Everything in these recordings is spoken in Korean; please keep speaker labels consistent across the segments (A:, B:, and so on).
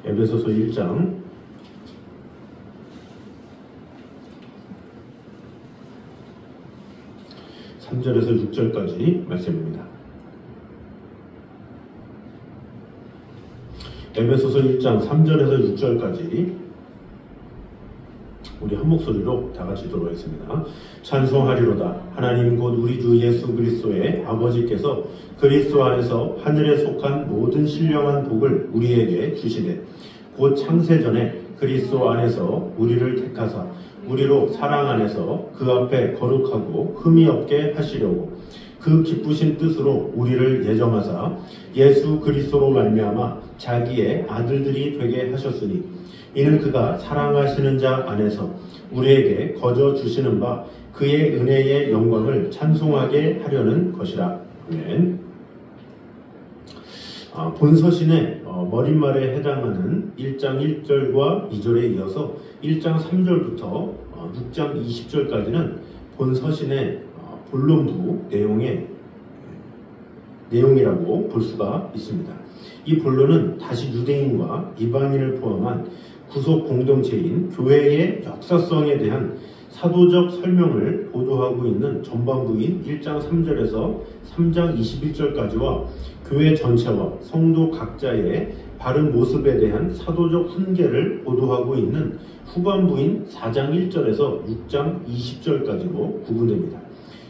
A: 에베소서 1장 3절에서 6절까지 말씀입니다. 에베소서 1장 3절에서 6절까지 우리 한 목소리로 다 같이 들어보겠습니다. 찬송하리로다. 하나님 곧 우리 주 예수 그리스도의 아버지께서 그리스도 안에서 하늘에 속한 모든 신령한 복을 우리에게 주시되 곧 창세전에 그리스도 안에서 우리를 택하사 우리로 사랑 안에서 그 앞에 거룩하고 흠이 없게 하시려고 그 기쁘신 뜻으로 우리를 예정하사 예수 그리스도로 말미암아 자기의 아들들이 되게 하셨으니 이는 그가 사랑하시는 자 안에서 우리에게 거저 주시는 바 그의 은혜의 영광을 찬송하게 하려는 것이라. 아멘. 본서신의 머릿말에 해당하는 1장 1절과 2절에 이어서 1장 3절부터 6장 20절까지는 본서신의 본론부 내용이라고 볼 수가 있습니다. 이 본론은 다시 유대인과 이방인을 포함한 구속 공동체인 교회의 역사성에 대한 사도적 설명을 보도하고 있는 전반부인 1장 3절에서 3장 21절까지와 교회 전체와 성도 각자의 바른 모습에 대한 사도적 훈계를 보도하고 있는 후반부인 4장 1절에서 6장 20절까지로 구분됩니다.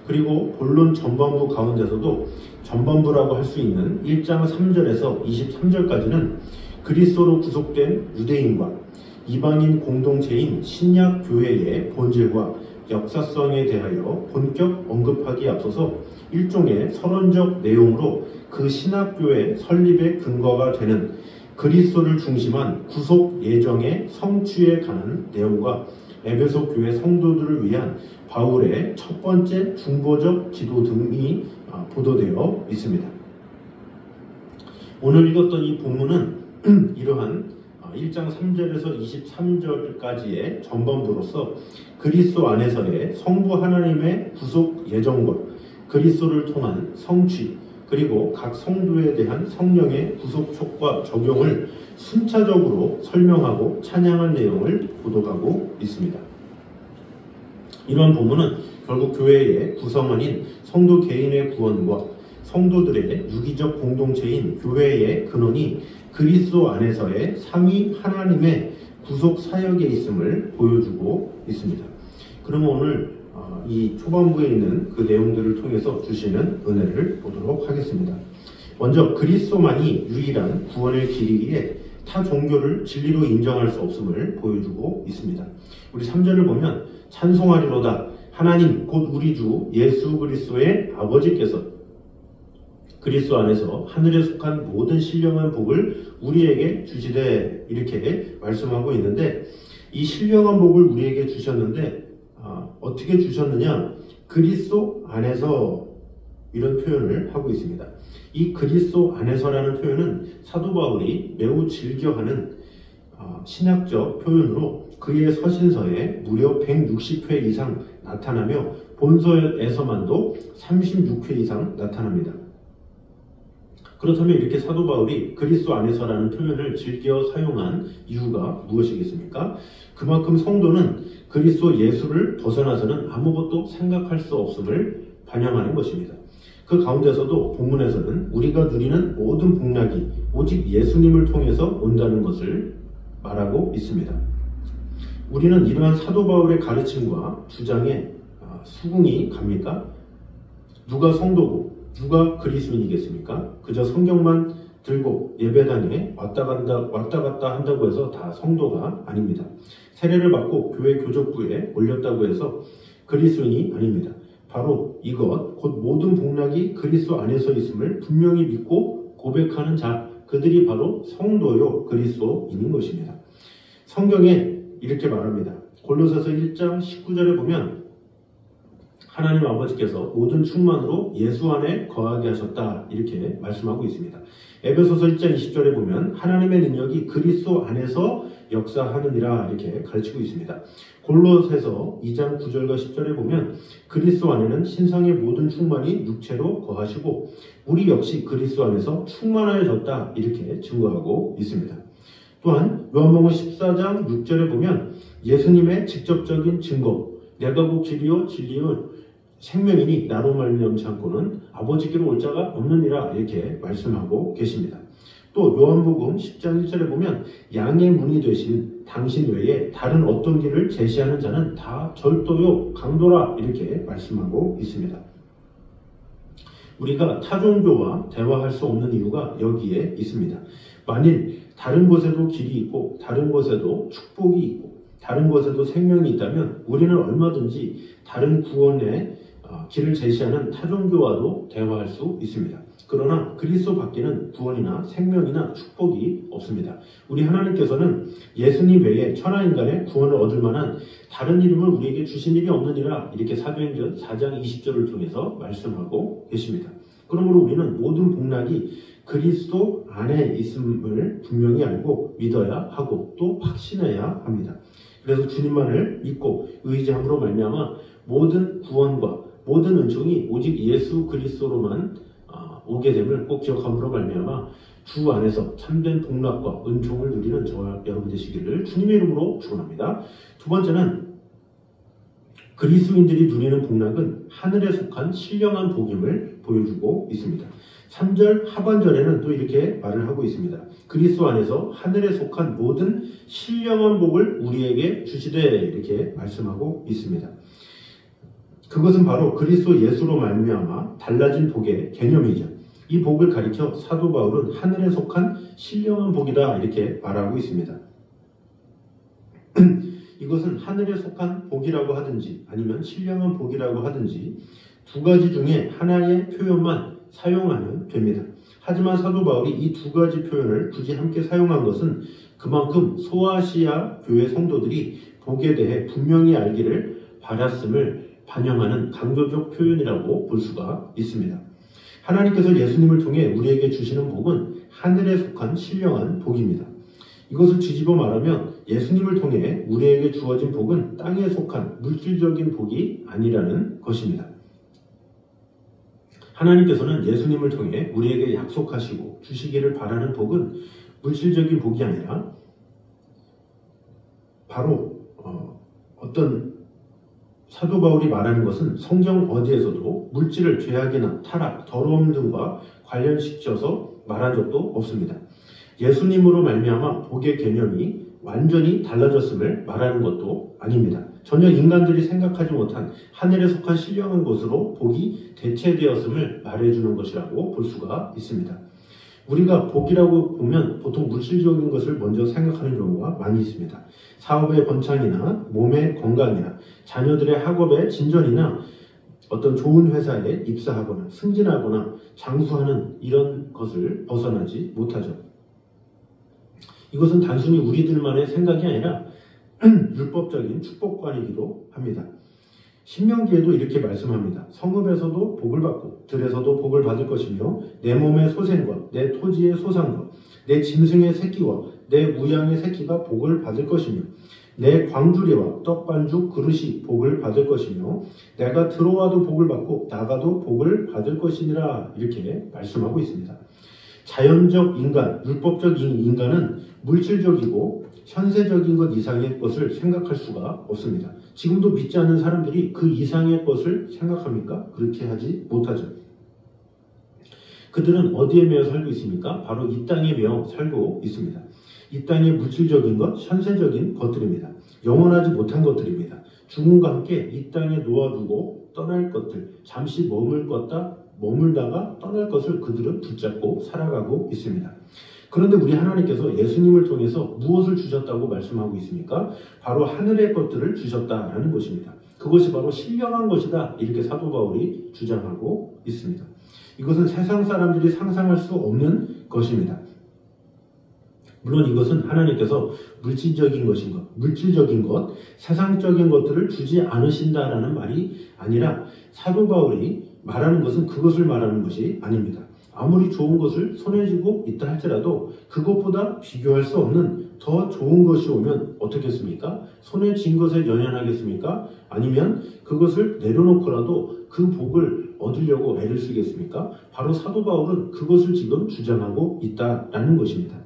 A: 그리고 본론 전반부 가운데서도 전반부라고 할 수 있는 1장 3절에서 23절까지는 그리스도로 구속된 유대인과 이방인 공동체인 신약 교회의 본질과 역사성에 대하여 본격 언급하기에 앞서서 일종의 서론적 내용으로 그 신학교의 설립의 근거가 되는 그리스도를 중심한 구속 예정의 성취에 관한 내용과 에베소 교회 성도들을 위한 바울의 첫 번째 중보적 기도 등이 보도되어 있습니다. 오늘 읽었던 이 본문은 이러한 1장 3절에서 23절까지의 전반부로서 그리스도 안에서의 성부 하나님의 구속 예정과 그리스도를 통한 성취 그리고 각 성도에 대한 성령의 구속촉과 적용을 순차적으로 설명하고 찬양한 내용을 보도하고 있습니다. 이런 본문은 결국 교회의 구성원인 성도 개인의 구원과 성도들의 유기적 공동체인 교회의 근원이 그리스도 안에서의 삼위 하나님의 구속 사역에 있음을 보여주고 있습니다. 그러면 오늘 이 초반부에 있는 그 내용들을 통해서 주시는 은혜를 보도록 하겠습니다. 먼저 그리스도만이 유일한 구원의 길이기에 타 종교를 진리로 인정할 수 없음을 보여주고 있습니다. 우리 3절을 보면 찬송하리로다. 하나님 곧 우리 주 예수 그리스도의 아버지께서 그리스도 안에서 하늘에 속한 모든 신령한 복을 우리에게 주시되 이렇게 말씀하고 있는데 이 신령한 복을 우리에게 주셨는데 어떻게 주셨느냐? 그리스도 안에서 이런 표현을 하고 있습니다. 이 그리스도 안에서라는 표현은 사도 바울이 매우 즐겨하는 신학적 표현으로 그의 서신서에 무려 160회 이상 나타나며 본서에서만도 36회 이상 나타납니다. 그렇다면 이렇게 사도 바울이 그리스도 안에서라는 표현을 즐겨 사용한 이유가 무엇이겠습니까? 그만큼 성도는 그리스도 예수를 벗어나서는 아무것도 생각할 수 없음을 반영하는 것입니다. 그 가운데서도 본문에서는 우리가 누리는 모든 복락이 오직 예수님을 통해서 온다는 것을 말하고 있습니다. 우리는 이러한 사도 바울의 가르침과 주장에 수긍이 갑니까? 누가 성도고 누가 그리스도인이겠습니까? 그저 성경만 들고 예배당에 왔다 갔다 한다고 해서 다 성도가 아닙니다. 세례를 받고 교회 교족부에 올렸다고 해서 그리스도인이 아닙니다. 바로 이것 곧 모든 복락이 그리스도 안에서 있음을 분명히 믿고 고백하는 자, 그들이 바로 성도요 그리스도인인 것입니다. 성경에 이렇게 말합니다. 골로새서 1장 19절에 보면 하나님 아버지께서 모든 충만으로 예수 안에 거하게 하셨다 이렇게 말씀하고 있습니다. 에베소서 1장 20절에 보면 하나님의 능력이 그리스도 안에서 역사하느니라 이렇게 가르치고 있습니다. 골로새서 2장 9절과 10절에 보면 그리스도 안에는 신성의 모든 충만이 육체로 거하시고 우리 역시 그리스도 안에서 충만하여졌다 이렇게 증거하고 있습니다. 또한 요한복음 14장 6절에 보면 예수님의 직접적인 증거, 내가 곧 길이요 진리요 생명이니 나로 말미암지 않고는 아버지께로 올 자가 없느니라 이렇게 말씀하고 계십니다. 또 요한복음 10장 1절에 보면 양의 문이 되신 당신 외에 다른 어떤 길을 제시하는 자는 다 절도요 강도라 이렇게 말씀하고 있습니다. 우리가 타종교와 대화할 수 없는 이유가 여기에 있습니다. 만일 다른 곳에도 길이 있고 다른 곳에도 축복이 있고 다른 곳에도 생명이 있다면 우리는 얼마든지 다른 구원의 길을 제시하는 타종교와도 대화할 수 있습니다. 그러나 그리스도 밖에는 구원이나 생명이나 축복이 없습니다. 우리 하나님께서는 예수님 외에 천하인간의 구원을 얻을 만한 다른 이름을 우리에게 주신 일이 없느니라 이렇게 사도행전 4장 20절을 통해서 말씀하고 계십니다. 그러므로 우리는 모든 복락이 그리스도 안에 있음을 분명히 알고 믿어야 하고 또 확신해야 합니다. 그래서 주님만을 믿고 의지함으로 말미암아 모든 구원과 모든 은총이 오직 예수 그리스도로만 오게 됨을 꼭 기억함으로 말미암아 주 안에서 참된 복락과 은총을 누리는 저와 여러분 되시기를 주님의 이름으로 축원합니다. 두 번째는 그리스도인들이 누리는 복락은 하늘에 속한 신령한 복임을 보여주고 있습니다. 3절 하반절에는 또 이렇게 말을 하고 있습니다. 그리스도 안에서 하늘에 속한 모든 신령한 복을 우리에게 주시되 이렇게 말씀하고 있습니다. 그것은 바로 그리스도 예수로 말미암아 달라진 복의 개념이죠. 이 복을 가리켜 사도 바울은 하늘에 속한 신령한 복이다 이렇게 말하고 있습니다. 이것은 하늘에 속한 복이라고 하든지 아니면 신령한 복이라고 하든지 두 가지 중에 하나의 표현만 사용하면 됩니다. 하지만 사도 바울이 이 두 가지 표현을 굳이 함께 사용한 것은 그만큼 소아시아 교회 성도들이 복에 대해 분명히 알기를 바랐음을 반영하는 강조적 표현이라고 볼 수가 있습니다. 하나님께서 예수님을 통해 우리에게 주시는 복은 하늘에 속한 신령한 복입니다. 이것을 뒤집어 말하면 예수님을 통해 우리에게 주어진 복은 땅에 속한 물질적인 복이 아니라는 것입니다. 하나님께서는 예수님을 통해 우리에게 약속하시고 주시기를 바라는 복은 물질적인 복이 아니라 바로 어떤 사도 바울이 말하는 것은 성경 어디에서도 물질을 죄악이나 타락, 더러움 등과 관련시켜서 말한 적도 없습니다. 예수님으로 말미암아 복의 개념이 완전히 달라졌음을 말하는 것도 아닙니다. 전혀 인간들이 생각하지 못한 하늘에 속한 신령한 것으로 복이 대체되었음을 말해주는 것이라고 볼 수가 있습니다. 우리가 복이라고 보면 보통 물질적인 것을 먼저 생각하는 경우가 많이 있습니다. 사업의 번창이나 몸의 건강이나 자녀들의 학업의 진전이나 어떤 좋은 회사에 입사하거나 승진하거나 장수하는 이런 것을 벗어나지 못하죠. 이것은 단순히 우리들만의 생각이 아니라 율법적인 축복관이기도 합니다. 신명기에도 이렇게 말씀합니다. 성읍에서도 복을 받고 들에서도 복을 받을 것이며 내 몸의 소생과 내 토지의 소산과 내 짐승의 새끼와 내 우양의 새끼가 복을 받을 것이며 내 광주리와 떡반죽 그릇이 복을 받을 것이며 내가 들어와도 복을 받고 나가도 복을 받을 것이니라 이렇게 말씀하고 있습니다. 자연적 인간, 율법적 인간은 물질적이고 현세적인 것 이상의 것을 생각할 수가 없습니다. 지금도 믿지 않는 사람들이 그 이상의 것을 생각합니까? 그렇게 하지 못하죠. 그들은 어디에 매여 살고 있습니까? 바로 이 땅에 매여 살고 있습니다. 이 땅의 물질적인 것, 현세적인 것들입니다. 영원하지 못한 것들입니다. 죽음과 함께 이 땅에 놓아두고 떠날 것들, 잠시 머물다가 떠날 것을 그들은 붙잡고 살아가고 있습니다. 그런데 우리 하나님께서 예수님을 통해서 무엇을 주셨다고 말씀하고 있습니까? 바로 하늘의 것들을 주셨다라는 것입니다. 그것이 바로 신령한 것이다 이렇게 사도 바울이 주장하고 있습니다. 이것은 세상 사람들이 상상할 수 없는 것입니다. 물론 이것은 하나님께서 물질적인 것, 세상적인 것들을 주지 않으신다라는 말이 아니라 사도 바울이 말하는 것은 그것을 말하는 것이 아닙니다. 아무리 좋은 것을 손에 쥐고 있다 할지라도 그것보다 비교할 수 없는 더 좋은 것이 오면 어떻겠습니까? 손에 쥔 것에 연연하겠습니까? 아니면 그것을 내려놓고라도 그 복을 얻으려고 애를 쓰겠습니까? 바로 사도 바울은 그것을 지금 주장하고 있다라는 것입니다.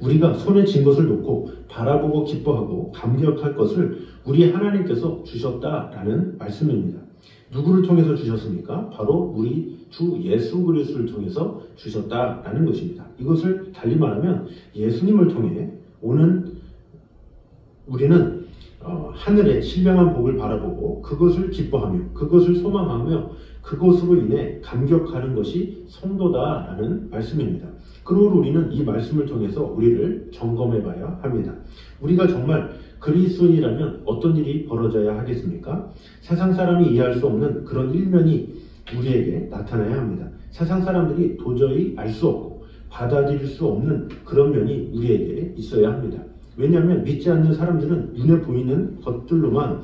A: 우리가 손에 쥔 것을 놓고 바라보고 기뻐하고 감격할 것을 우리 하나님께서 주셨다라는 말씀입니다. 누구를 통해서 주셨습니까? 바로 우리 주 예수 그리스도를 통해서 주셨다라는 것입니다. 이것을 달리 말하면 예수님을 통해 오는 우리는 하늘의 신령한 복을 바라보고 그것을 기뻐하며 그것을 소망하며 그것으로 인해 감격하는 것이 성도다라는 말씀입니다. 그러므로 우리는 이 말씀을 통해서 우리를 점검해 봐야 합니다. 우리가 정말 그리스도인이라면 어떤 일이 벌어져야 하겠습니까? 세상 사람이 이해할 수 없는 그런 일면이 우리에게 나타나야 합니다. 세상 사람들이 도저히 알 수 없고 받아들일 수 없는 그런 면이 우리에게 있어야 합니다. 왜냐하면 믿지 않는 사람들은 눈에 보이는 것들로만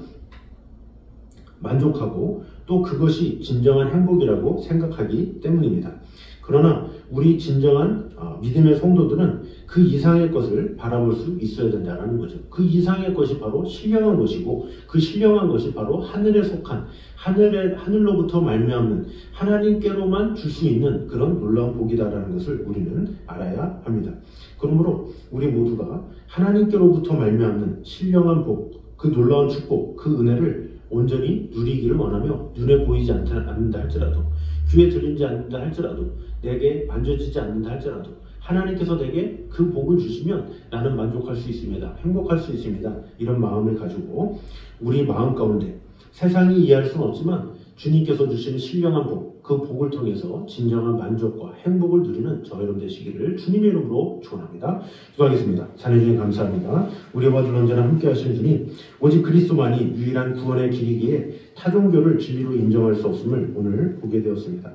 A: 만족하고 또 그것이 진정한 행복이라고 생각하기 때문입니다. 그러나 우리 진정한 믿음의 성도들은 그 이상의 것을 바라볼 수 있어야 된다는 거죠. 그 이상의 것이 바로 신령한 것이고 그 신령한 것이 바로 하늘에 속한 하늘로부터 말미암는 하나님께로만 줄 수 있는 그런 놀라운 복이다라는 것을 우리는 알아야 합니다. 그러므로 우리 모두가 하나님께로부터 말미암는 신령한 복, 그 놀라운 축복, 그 은혜를 온전히 누리기를 원하며 눈에 보이지 않는다 할지라도 귀에 들리지 않는다 할지라도 내게 만져지지 않는다 할지라도 하나님께서 내게 그 복을 주시면 나는 만족할 수 있습니다. 행복할 수 있습니다. 이런 마음을 가지고 우리 마음 가운데 세상이 이해할 수는 없지만 주님께서 주시는 신령한 복, 그 복을 통해서 진정한 만족과 행복을 누리는 저 여러분 되시기를 주님의 이름으로 축원합니다. 기도하겠습니다. 자녀 주님 감사합니다. 우리와 늘 언제나 함께 하시는 주님, 오직 그리스도만이 유일한 구원의 길이기에 타종교를 진리로 인정할 수 없음을 오늘 보게 되었습니다.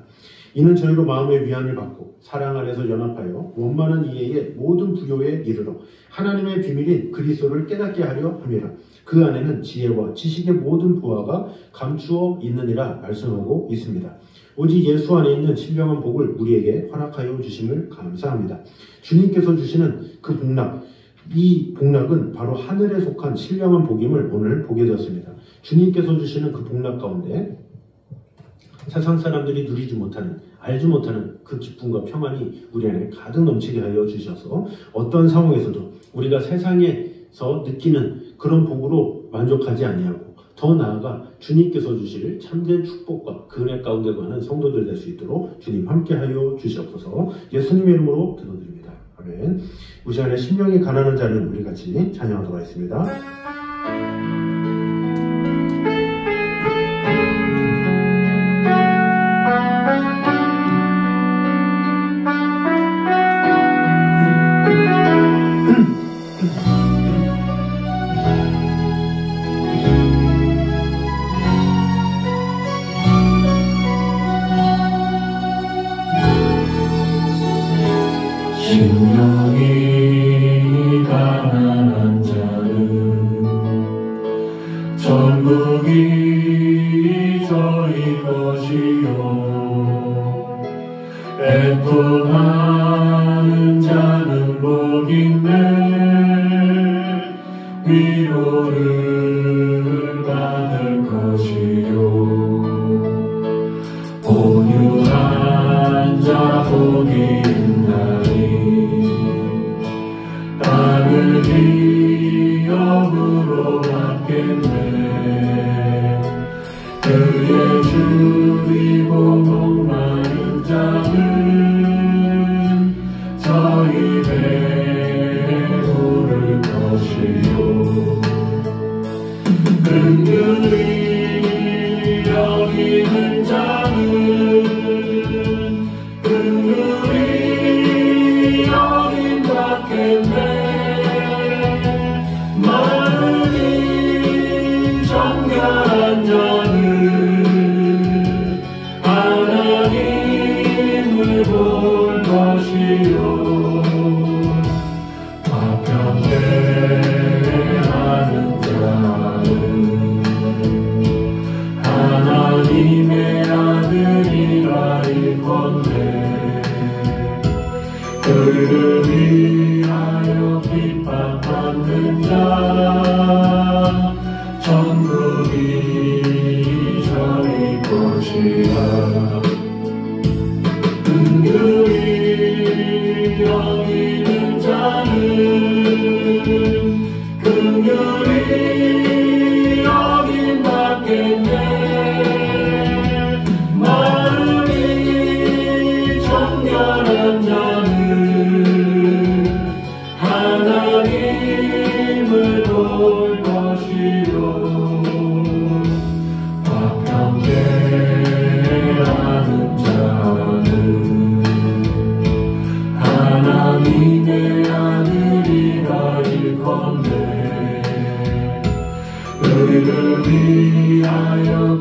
A: 이는 저희로 마음의 위안을 받고 사랑 안에서 연합하여 원만한 이해의 모든 부요에 이르러 하나님의 비밀인 그리스도를 깨닫게 하려 함이라. 그 안에는 지혜와 지식의 모든 보화가 감추어 있느니라 말씀하고 있습니다. 오직 예수 안에 있는 신령한 복을 우리에게 허락하여 주심을 감사합니다. 주님께서 주시는 그 복락, 이 복락은 바로 하늘에 속한 신령한 복임을 오늘 보게 되었습니다. 주님께서 주시는 그 복락 가운데 세상 사람들이 누리지 못하는, 알지 못하는 그 기쁨과 평안이 우리 안에 가득 넘치게 하여 주셔서 어떤 상황에서도 우리가 세상에서 느끼는 그런 복으로 만족하지 아니하고 더 나아가 주님께서 주실 참된 축복과 그 은혜 가운데 가는 성도들 될 수 있도록 주님 함께하여 주시옵소서. 예수님의 이름으로 기도드립니다. 아멘. 이 시간에 심령이 가난한 자는 우리 같이 찬양하도록 하겠습니다.
B: 심령이 가난한 자는 천국이 저희 것이요 애통하는 자는 복인데 위로를 받을 것이요 온유한 자 복이 땅을 기업으로 받겠네. 그의 주리고 목마른 자는 저희 배부를 것이요 긍휼히 여기는 자는 긍휼히 여긴 받겠네. 마음이 정결한 자는 하나님을 볼 것이요 화평대하는 자는 하나님의 아들이라 일컫네. 그를 위하여 핍박받는 자 천국이 저희 것이라. 긍휼히 여기는 자는 긍휼히 여김 받겠네. 마음이 정결한 자는 하나님을 볼 것이요 화평케하는 자는 하나님의 아들이라 일컫네. 의를 위하여